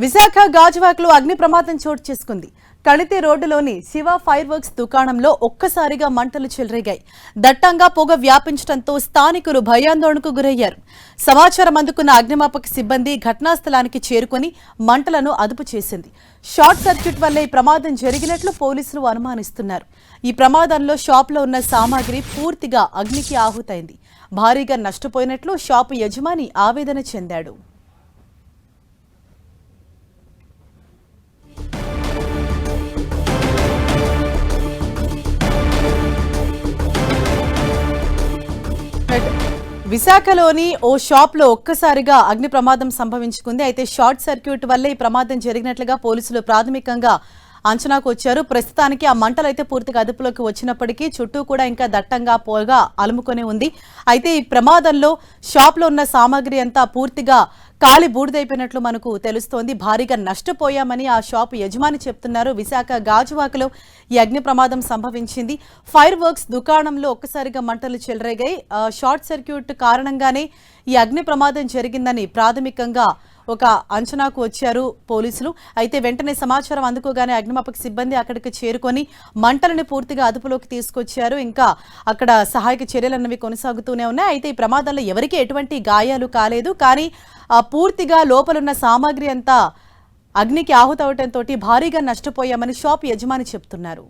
విశాఖ గాజువాకలో అగ్ని ప్రమాదం చోటు చేసుకుంది. కణితి రోడ్డులోని శివ ఫైర్ వర్క్స్ దుకాణంలో ఒక్కసారిగా మంటలు చెలరేగాయి. దట్టంగా పొగ వ్యాపించడంతో స్థానికులు భయాందోళనకు గురయ్యారు. సమాచారం అందుకున్న అగ్నిమాపక సిబ్బంది ఘటనా స్థలానికి చేరుకుని మంటలను అదుపు చేసింది. షార్ట్ సర్క్యూట్ వల్లే ఈ ప్రమాదం జరిగినట్లు పోలీసులు అనుమానిస్తున్నారు. ఈ ప్రమాదంలో షాప్లో ఉన్న సామాగ్రి పూర్తిగా అగ్నికి ఆహుతైంది. భారీగా నష్టపోయినట్లు షాపు యజమాని ఆవేదన చెందాడు. విశాఖలోని ఓ షాప్లో ఒక్కసారిగా అగ్ని ప్రమాదం సంభవించుకుంది. అయితే షార్ట్ సర్క్యూట్ వల్లే ఈ ప్రమాదం జరిగినట్లుగా పోలీసులు ప్రాథమికంగా అంచనాకు వచ్చారు. ప్రస్తుతానికి ఆ మంటలు అయితే పూర్తిగా అదుపులోకి వచ్చినప్పటికీ చుట్టూ కూడా ఇంకా దట్టంగా పొగ అలుముకొని ఉంది. అయితే ఈ ప్రమాదంలో షాప్లో ఉన్న సామాగ్రి అంతా పూర్తిగా కాలి బూడిదైపోయినట్లు మనకు తెలుస్తోంది. భారీగా నష్టపోయామని ఆ షాపు యజమాని చెప్తున్నారు. విశాఖ గాజువాకలో ఈ అగ్ని ప్రమాదం సంభవించింది. ఫైర్ వర్క్స్ దుకాణంలో ఒక్కసారిగా మంటలు చెలరేగాయి. షార్ట్ సర్క్యూట్ కారణంగానే ఈ అగ్ని ప్రమాదం జరిగిందని ప్రాథమికంగా ఒక అంచనాకు వచ్చారు పోలీసులు. అయితే వెంటనే సమాచారం అందుకోగానే అగ్నిమాపక సిబ్బంది అక్కడికి చేరుకొని మంటలను పూర్తిగా అదుపులోకి తీసుకొచ్చారు. ఇంకా అక్కడ సహాయక చర్యలన్నవి కొనసాగుతూనే ఉన్నాయి. అయితే ఈ ప్రమాదంలో ఎవరికీ ఎటువంటి గాయాలు కాలేదు. కానీ పూర్తిగా లోపలున్న సామాగ్రి అంతా అగ్నికి ఆహుతవటంతో భారీగా నష్టపోయామని షాప్ యజమాని చెప్తున్నారు.